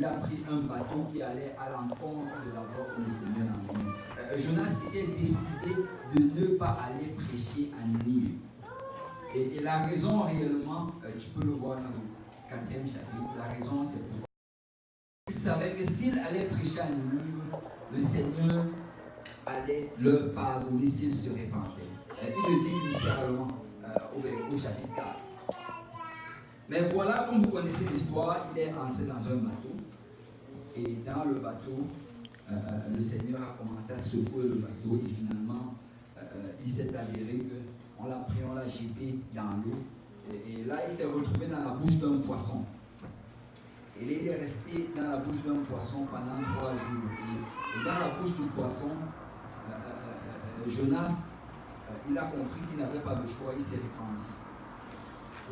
il a pris un bateau qui allait à l'encontre de la voie où le Seigneur l'a emmené. Jonas était décidé de ne pas aller prêcher à Ninive. Et la raison réellement, tu peux le voir dans le 4e chapitre, la raison c'est pourquoi. Il savait que s'il allait prêcher à Ninive, le Seigneur allait le pardonner s'il se répandait. Il le dit littéralement au chapitre 4. Mais voilà, comme vous connaissez l'histoire, il est entré dans un bateau. Et dans le bateau, le Seigneur a commencé à secouer le bateau. Et finalement, il s'est avéré qu'on l'a pris, on l'a jeté dans l'eau. Et là, il s'est retrouvé dans la bouche d'un poisson. Et il est resté dans la bouche d'un poisson pendant 3 jours. Et dans la bouche du poisson, Jonas, il a compris qu'il n'avait pas de choix, il s'est repenti.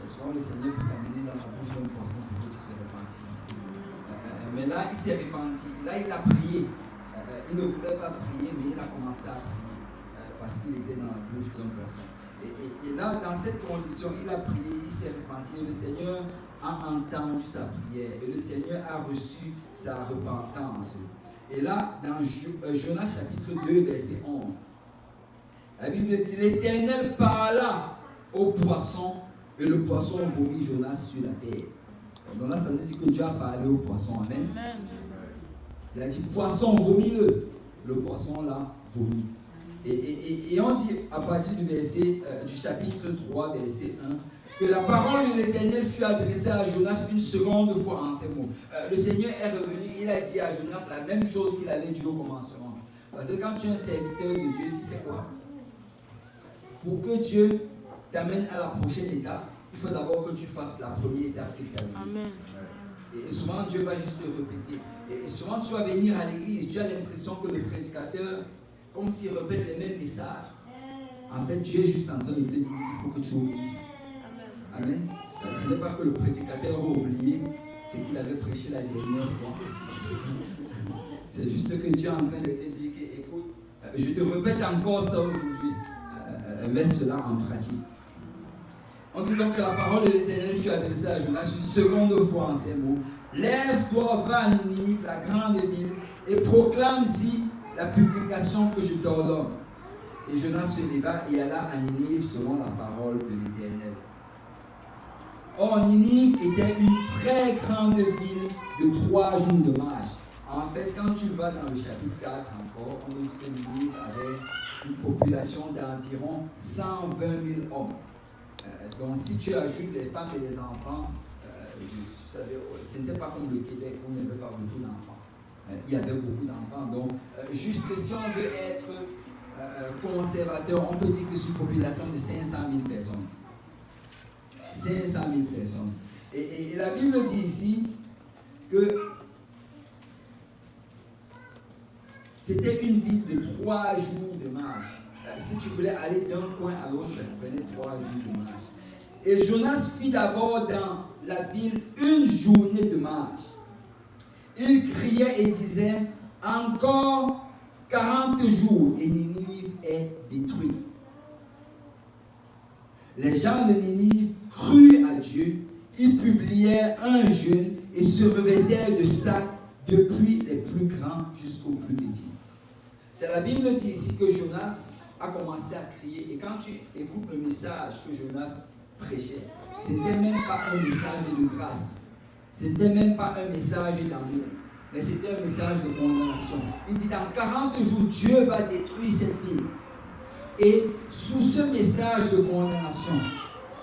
C'est souvent le Seigneur peut t'amener dans la bouche d'un poisson pour que tu te repentisses. Mais là, il s'est repenti. Là, il a prié. Il ne voulait pas prier, mais il a commencé à prier parce qu'il était dans la bouche d'un poisson. Et là, dans cette condition, il a prié, il s'est repenti. Et le Seigneur a entendu sa prière. Et le Seigneur a reçu sa repentance. Et là, dans Jonas chapitre 2, verset 11, la Bible dit, l'Éternel parla au poisson et le poisson vomit Jonas sur la terre. Donc là, ça veut dire que Dieu a parlé au poisson. Amen. Amen. Il a dit, poisson, vomis-le. Le poisson là, vomit. Et on dit à partir du verset, du chapitre 3, verset 1, que la parole de l'Éternel fut adressée à Jonas une seconde fois en ces mots. Le Seigneur est revenu, il a dit à Jonas la même chose qu'il avait dit au commencement. Parce que quand tu es un serviteur de Dieu, tu sais quoi? Pour que Dieu t'amène à la prochaine étape, il faut d'abord que tu fasses la première étape qu'il t'a donnée. Amen. Et souvent, Dieu va juste te répéter. Et souvent, tu vas venir à l'église, tu as l'impression que le prédicateur, comme s'il répète les mêmes messages. En fait, Dieu est juste en train de te dire, il faut que tu obéisses. Amen. Ce n'est pas que le prédicateur a oublié ce qu'il avait prêché la dernière fois. C'est juste que Dieu est en train de te dire que, écoute, je te répète encore ça aujourd'hui. Mets cela en pratique. On dit donc que la parole de l'Éternel fut adressée à Jonas une seconde fois en ces mots. Lève-toi, va à Ninive, la grande ville, et proclame-y la publication que je t'ordonne. Et Jonas se leva et alla à Ninive selon la parole de l'Éternel. Or, Ninive était une très grande ville de 3 jours de marche. En fait, quand tu vas dans le chapitre 4 encore, on nous dit que Ninive avait une population d'environ 120 000 hommes. Donc, si tu ajoutes les femmes et les enfants, tu savais, ce n'était pas comme le Québec où il n'y avait pas beaucoup d'enfants. Il y avait beaucoup d'enfants. Donc, juste que si on veut être conservateur, on peut dire que c'est une population de 500 000 personnes. 500 000 personnes. Et la Bible dit ici que c'était une ville de 3 jours de marche. Si tu voulais aller d'un coin à l'autre, ça te prenait 3 jours de marche. Et Jonas fit d'abord dans la ville une journée de marche. Il criait et disait, encore 40 jours et Ninive est détruite. Les gens de Ninive crurent à Dieu, ils publièrent un jeûne et se revêtèrent de sacs depuis les plus grands jusqu'aux plus petits. C'est la Bible dit ici que Jonas a commencé à crier. Et quand tu écoutes le message que Jonas prêchait, ce n'était même pas un message de grâce. Ce n'était même pas un message d'amour. Mais c'était un message de condamnation. Il dit dans 40 jours, Dieu va détruire cette ville. Et sous ce message de condamnation,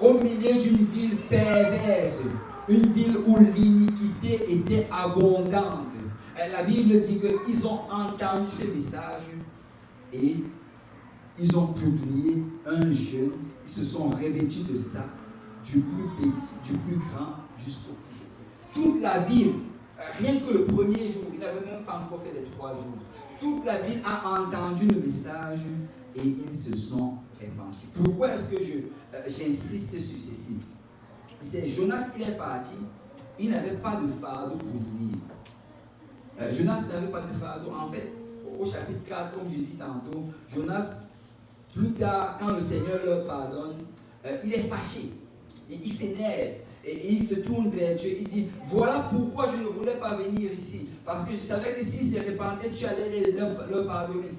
au milieu d'une ville perverse, une ville où l'iniquité était abondante, la Bible dit qu'ils ont entendu ce message et ils ont publié un jeûne. Ils se sont revêtus de ça, du plus petit, du plus grand jusqu'au plus petit. Toute la ville, rien que le premier jour, il n'avait même pas encore fait les 3 jours. Toute la ville a entendu le message et ils se sont repentis. Pourquoi est-ce que j'insiste sur ceci? C'est Jonas, il est parti, il n'avait pas de fardeau pour Ninive. Jonas n'avait pas de fardeau. En fait, au chapitre 4, comme je dis tantôt, Jonas, plus tard, quand le Seigneur leur pardonne, il est fâché. Et il s'énerve. Et il se tourne vers Dieu, il dit, voilà pourquoi je ne voulais pas venir ici. Parce que je savais que s'ils se repentaient, tu allais leur pardonner.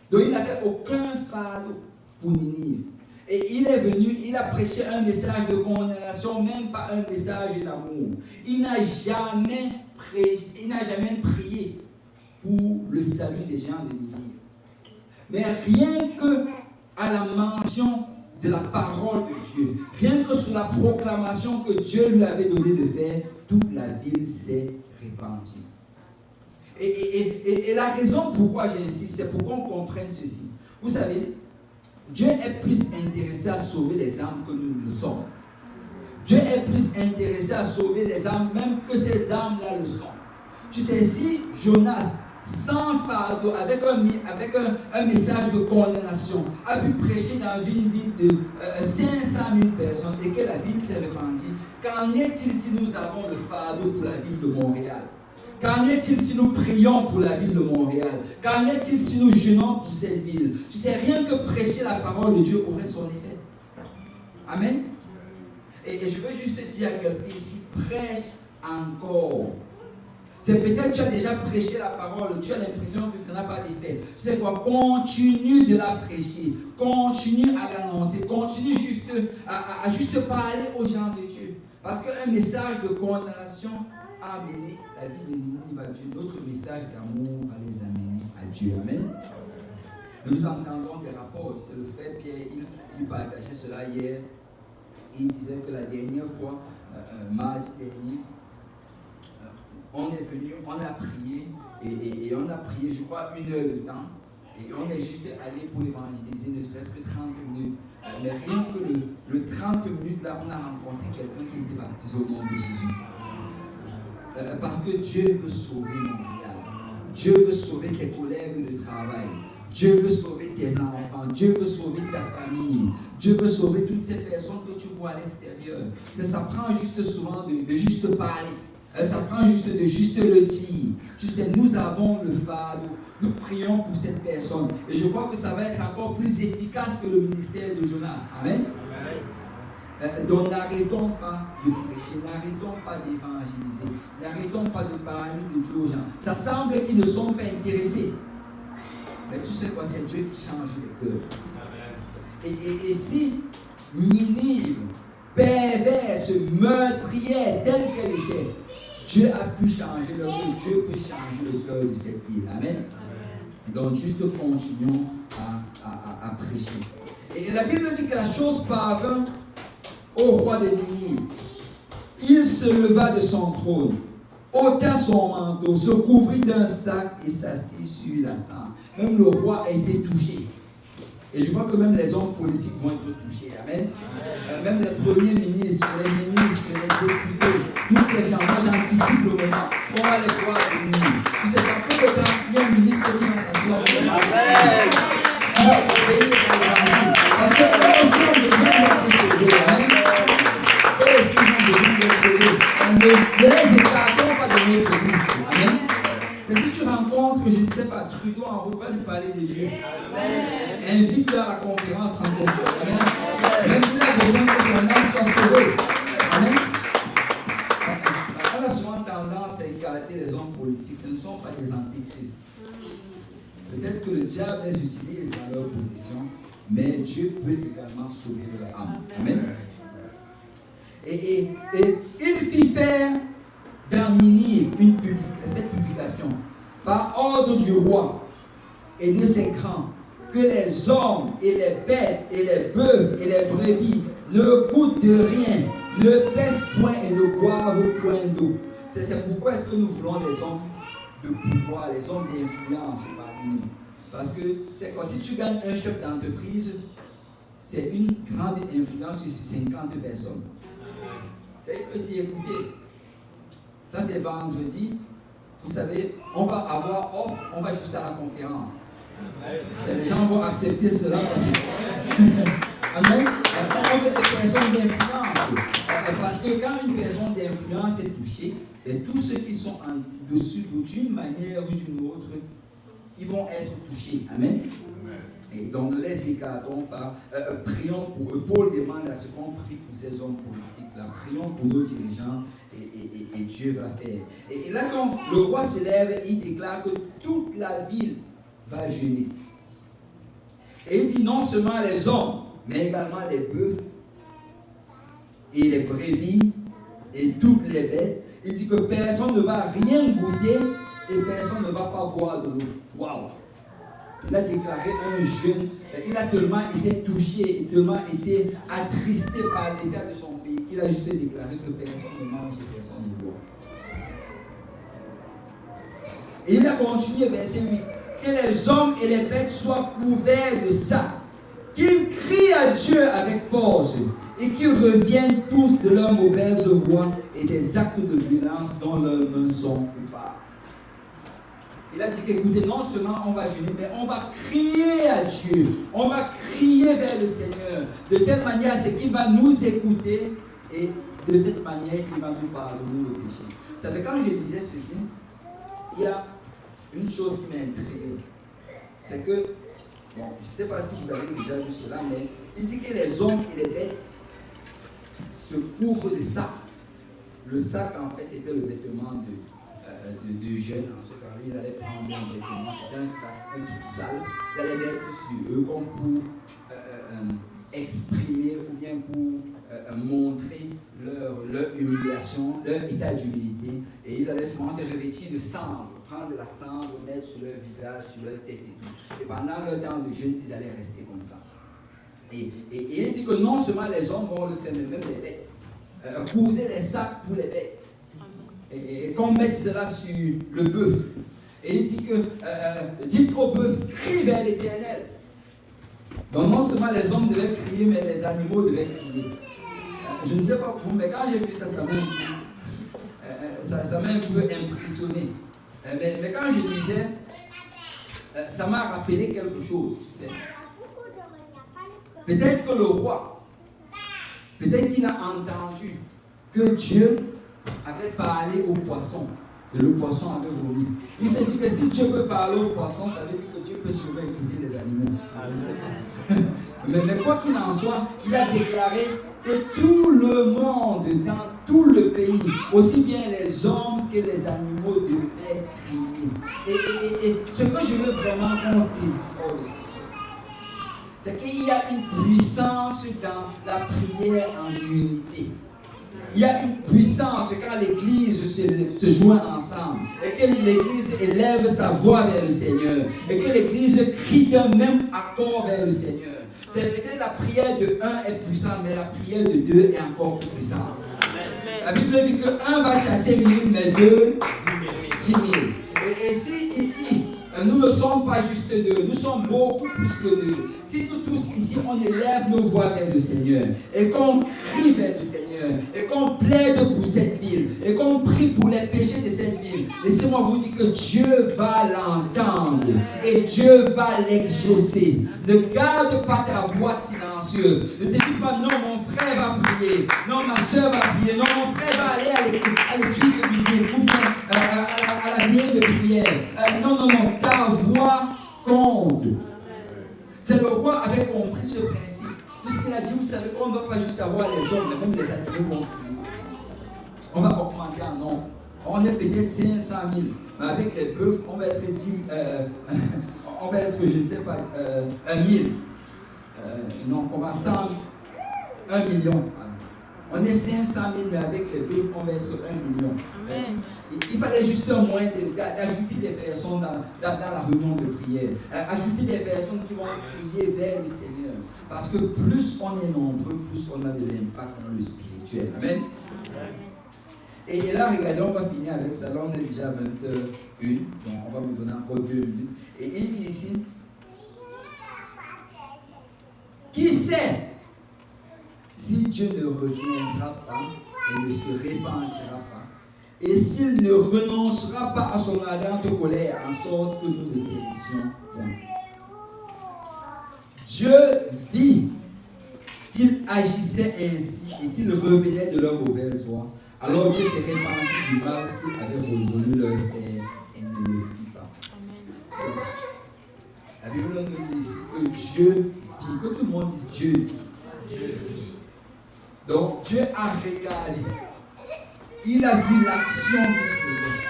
Donc il n'avait aucun fardeau pour Ninive. Et il est venu, il a prêché un message de condamnation, même pas un message d'amour. Il n'a jamais prié pour le salut des gens de Ninive. Mais rien que à la mention de la parole de Dieu, rien que sur la proclamation que Dieu lui avait donné de faire, toute la ville s'est répandue. Et la raison pourquoi j'insiste, c'est pour qu'on comprenne ceci. Vous savez, Dieu est plus intéressé à sauver les âmes que nous le sommes. Dieu est plus intéressé à sauver les âmes, même que ces âmes-là le sont. Tu sais, si Jonas, sans fardeau, avec un message de condamnation, a pu prêcher dans une ville de 500 000 personnes et que la ville s'est répandue, qu'en est-il si nous avons le fardeau pour la ville de Montréal? Qu'en est-il si nous prions pour la ville de Montréal? Qu'en est-il si nous jeûnons pour cette ville? Tu sais, rien que prêcher la parole de Dieu aurait son effet. Amen. Et je veux juste te dire à quelqu'un ici, prêche encore. C'est peut-être que tu as déjà prêché la parole, tu as l'impression que ça n'a pas d'effet. C'est quoi? Continue de la prêcher, continue à l'annoncer, continue à juste parler aux gens de Dieu. Parce qu'un message de condamnation a amené la vie de Ninive à Dieu. Notre message d'amour va les amener à Dieu. Amen. Nous entendons des rapports. C'est le frère Pierre, il partageait cela hier. Il disait que la dernière fois, mardi dernier, on est venu, on a prié, et on a prié, je crois, 1 heure de temps. Et on est juste allé pour évangéliser, ne serait-ce que 30 minutes. Mais rien que le 30 minutes, là, on a rencontré quelqu'un qui était baptisé au nom de Jésus. Parce que Dieu veut sauver Montréal. Dieu veut sauver tes collègues de travail. Dieu veut sauver tes enfants. Dieu veut sauver ta famille. Dieu veut sauver toutes ces personnes que tu vois à l'extérieur. Ça prend juste souvent de juste parler. Ça prend juste de juste le dire. Tu sais, nous avons le fardeau. Nous prions pour cette personne. Et je crois que ça va être encore plus efficace que le ministère de Jonas. Amen. Donc n'arrêtons pas de prêcher, n'arrêtons pas d'évangéliser, n'arrêtons pas de parler de Dieu aux gens. Ça semble qu'ils ne sont pas intéressés. Mais tu sais quoi, c'est Dieu qui change les cœurs. Et si Ninive, perverse, meurtrière, telle qu'elle était, Dieu a pu changer le cœur, Dieu peut changer le cœur de cette ville. Amen. Donc juste continuons à prêcher. Et la Bible dit que la chose parvint au roi de Ninive. Il se leva de son trône, ôta son manteau, se couvrit d'un sac et s'assit sur la cendre. Même le roi a été touché. Et je crois que même les hommes politiques vont être touchés. Amen. Même les premiers ministres, les députés, tous ces gens-là, j'anticipe le moment. On va les voir venir. Tu sais, dans peu de temps, il y a un ministre qui va s'asseoir. Amen. Parce que eux aussi ont besoin d'être sauvés. Amen. Eux aussi ont besoin d'être sauvés. Ne les écartons pas de notre Christ. Amen. C'est si tu rencontres, je ne sais pas, Trudeau en route, va lui parler de Dieu. Invite-le à la conférence francophone. Amen. Même il a besoin que son âme soit sauvée. Amen. On a souvent tendance à écarter les hommes politiques. Ce ne sont pas des antichrists. Peut-être que le diable les utilise dans leur position, mais Dieu peut également sauver leur âme. Amen. Et il fit faire dans Ninive cette publication par ordre du roi et de ses grands, que les hommes et les bêtes et les bœufs et les brebis ne goûtent de rien, ne pèsent point et ne boivent point d'eau. C'est pourquoi est-ce que nous voulons les hommes de pouvoir, les hommes d'influence parmi nous. Parce que c'est quoi? Si tu gagnes un chef d'entreprise, c'est une grande influence sur 50 personnes. C'est il peut dire, écoutez, ça c'est vendredi, vous savez, on va avoir offre, on va juste à la conférence. Les gens vont accepter cela parce que Amen. On veut des personnes d'influence. Parce que quand une personne d'influence est touchée, et tous ceux qui sont en dessus d'une manière ou d'une autre, ils vont être touchés. Amen. Et donc, ne les écartons pas. Prions pour eux. Paul demande à ce qu'on prie pour ces hommes politiques là. Prions pour nos dirigeants et Dieu va faire. Et là, quand le roi se lève, il déclare que toute la ville va jeûner. Et il dit non seulement les hommes, mais également les bœufs et les brebis et toutes les bêtes. Il dit que personne ne va rien goûter et personne ne va pas boire de l'eau. Waouh! Il a déclaré un jeûne. Il a tellement été touché et tellement été attristé par l'état de son pays qu'il a juste déclaré que personne ne mange et personne ne boit. Et il a continué, verset 8. Que les hommes et les bêtes soient couverts de sacs, qu'ils crient à Dieu avec force et qu'ils reviennent tous de leurs mauvaises voies et des actes de violence dont leurs mains sont coupables. Il a dit qu'écoutez, non seulement on va jeûner, mais on va crier à Dieu, on va crier vers le Seigneur, de telle manière c'est qu'il va nous écouter et de cette manière il va nous pardonner le péché. Vous savez, quand je disais ceci, il y a une chose qui m'a intrigué, c'est que, bon, je ne sais pas si vous avez déjà vu cela, mais il dit que les hommes et les bêtes se couvrent de sac. Le sac, en fait, c'était le vêtement de jeunes. En ce cas-là, ils allaient prendre un vêtement, un truc sale, ils allaient mettre sur eux comme pour exprimer ou bien pour montrer leur humiliation, leur état d'humilité. Et ils allaient souvent se revêtir de cendre, prendre de la cendre, mettre sur leur visage, sur leur tête et tout. Et pendant leur temps de jeûne, ils allaient rester comme ça. Et il dit que non seulement les hommes vont le faire, mais même les bêtes. Couser les sacs pour les bêtes. Et qu'on mette cela sur le bœuf. Et il dit que, dites au bœuf, crie vers l'Éternel. Donc non seulement les hommes devaient crier, mais les animaux devaient crier. Je ne sais pas pour vous, mais quand j'ai vu ça, ça m'a un peu impressionné. Mais quand je lisais, ça m'a rappelé quelque chose, tu sais. Peut-être que le roi, peut-être qu'il a entendu que Dieu avait parlé au poisson. Et le poisson avait vomi. Il s'est dit que si Dieu peut parler au poisson, ça veut dire que Dieu peut sûrement écouter les animaux. Je ne sais pas. mais quoi qu'il en soit, il a déclaré que tout le monde, dans tout le pays, aussi bien les hommes que les animaux, devaient crier. Et ce que je veux vraiment qu'on saisisse hors de ceci, c'est qu'il y a une puissance dans la prière en unité. Il y a une puissance quand l'Église se joint ensemble et que l'Église élève sa voix vers le Seigneur et que l'Église crie d'un même accord vers le Seigneur. C'est peut-être la prière de un est puissante, mais la prière de deux est encore plus puissante. La Bible dit que un va chasser 1000, mais deux 10 000. Et si ici, nous ne sommes pas juste deux, nous sommes beaucoup plus que deux. Si nous tous ici, on élève nos voix vers le Seigneur et qu'on crie vers le Seigneur et qu'on plaide pour cette ville et qu'on prie pour les péchés de cette ville, laissez-moi vous dire que Dieu va l'entendre et Dieu va l'exaucer. Ne garde pas ta voix silencieuse. Ne te dis pas non, mon frère va prier, non, ma soeur va prier, non, mon frère va aller à l'étude de biblique ou bien à la veille de prière. Non, ta voix compte. C'est le roi avait compris ce principe. Puisqu'il a dit, vous savez qu'on ne va pas juste avoir les hommes, mais même les animaux vont prier. On va augmenter en nombre. On est peut-être 500 000, mais avec les bœufs, on va être 10 on va être, je ne sais pas, 1000. Non, on va 100 1 million. On est 500 000, mais avec les bœufs, on va être 1 million. Il fallait juste un moyen d'ajouter des personnes dans la réunion de prière. Ajouter des personnes qui vont prier vers le Seigneur. Parce que plus on est nombreux, plus on a de l'impact dans le spirituel. Amen. Et là, regardez, on va finir avec ça. Là, on est déjà à 21. Donc, on va vous donner encore 2 minutes. Et il dit ici, qui sait si Dieu ne reviendra pas et ne se répandira pas, et s'il ne renoncera pas à son ardente colère, en sorte que nous ne périssions point. Dieu vit qu'ils agissaient ainsi et qu'ils revenaient de leur mauvaise voie. Alors Dieu s'est répandu du mal qu'il avait résolu leur père et ne le fit pas. La Bible nous dit ici que Dieu vit. Que tout le monde dise Dieu vit. Donc Dieu a regardé. Il a vu l'action qu'il faisait.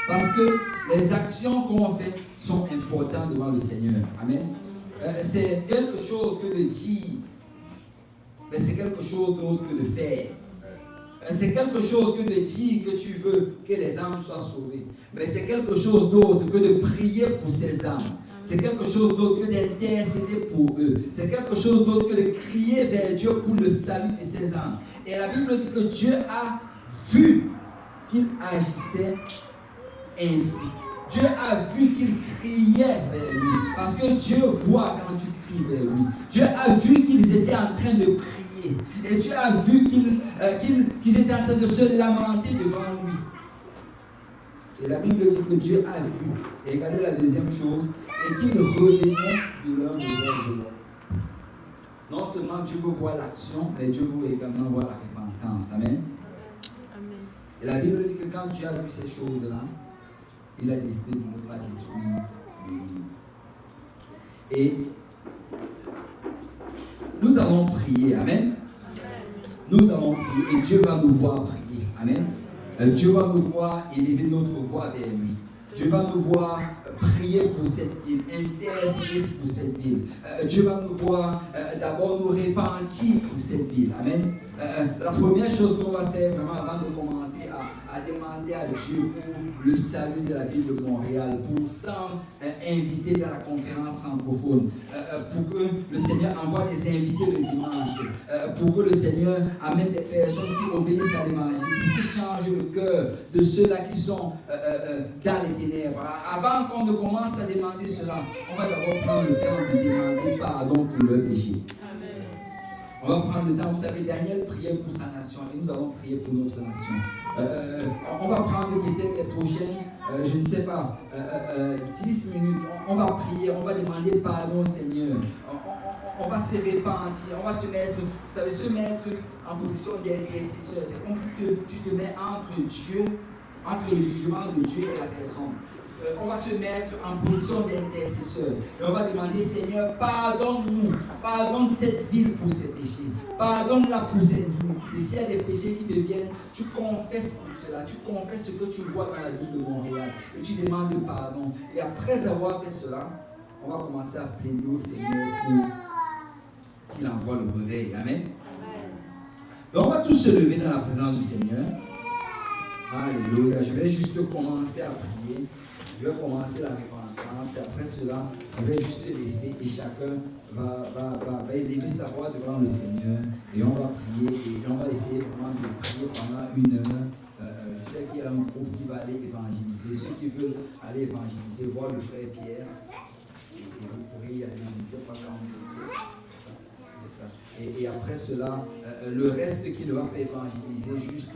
Parce que les actions qu'on fait sont importantes devant le Seigneur. Amen. C'est quelque chose que de dire, mais c'est quelque chose d'autre que de faire. C'est quelque chose que de dire que tu veux que les âmes soient sauvées. Mais c'est quelque chose d'autre que de prier pour ces âmes. C'est quelque chose d'autre que d'intercéder pour eux. C'est quelque chose d'autre que de crier vers Dieu pour le salut de ces âmes. Et la Bible dit que Dieu a vu qu'il agissait ainsi. Dieu a vu qu'il criait vers lui. Parce que Dieu voit quand tu cries vers lui. Dieu a vu qu'ils étaient en train de prier. Et Dieu a vu qu'ils étaient en train de se lamenter devant lui. Et la Bible dit que Dieu a vu. Et regardez la deuxième chose. Et qu'ils revenaient de leur mauvaise voie. Non seulement Dieu veut voir l'action, mais Dieu veut également voir la repentance. Amen. Et la Bible dit que quand Dieu a vu ces choses-là, il a décidé de ne pas détruire l'Église. Et nous allons prier. Amen. Nous allons prier et Dieu va nous voir prier. Amen. Dieu va nous voir élever notre voix vers lui. Dieu va nous voir prier pour cette ville, intercéder pour cette ville. Dieu va nous voir d'abord nous repentir pour cette ville. Amen. La première chose qu'on va faire vraiment avant de commencer à demander à Dieu pour le salut de la ville de Montréal, pour s'inviter dans la conférence francophone, pour que le Seigneur envoie des invités le dimanche, pour que le Seigneur amène des personnes qui obéissent à l'évangile, pour qu'il change le cœur de ceux-là qui sont dans les ténèbres. Avant qu'on ne commence à demander cela, on va d'abord prendre le temps de demander pardon pour leurs péchés. On va prendre le temps. Vous savez, Daniel priait pour sa nation et nous allons prier pour notre nation. On va prendre peut-être les prochaines, je ne sais pas, 10 minutes. On va prier, on va demander pardon au Seigneur. On va se repentir, on va se mettre, vous savez, se mettre en position d'intercesseur. C'est comme que tu te mets entre Dieu, entre le jugement de Dieu et la personne. On va se mettre en position d'intercesseur. Et on va demander, Seigneur, pardonne-nous. Pardonne cette ville pour ses péchés. Pardonne-la pour ses iniquités. S'il y a des péchés qui te viennent, tu confesses pour cela. Tu confesses ce que tu vois dans la ville de Montréal. Et tu demandes pardon. Et après avoir fait cela, on va commencer à plaider au Seigneur pour qu'il envoie le réveil. Amen. Donc on va tous se lever dans la présence du Seigneur. Alléluia. Je vais juste commencer à prier. Je vais commencer la repentance. Et après cela, je vais juste laisser et chacun va élever sa voix devant le Seigneur. Et on va prier. Et on va essayer vraiment de prier pendant 1 heure. Je sais qu'il y a un groupe qui va aller évangéliser. Ceux qui veulent aller évangéliser, voir le frère Pierre. Et vous pourrez y aller. Je ne sais pas quand vous voulez. Et après cela, le reste qui ne va pas évangéliser, juste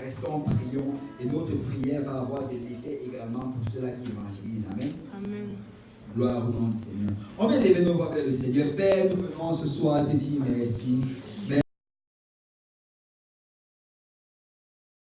restons, prions. Et notre prière va avoir des effets également pour ceux-là qui évangélisent. Amen. Amen. Gloire au nom du Seigneur. On va lever nos voix vers le Seigneur. Père, nous venons ce soir te dire merci.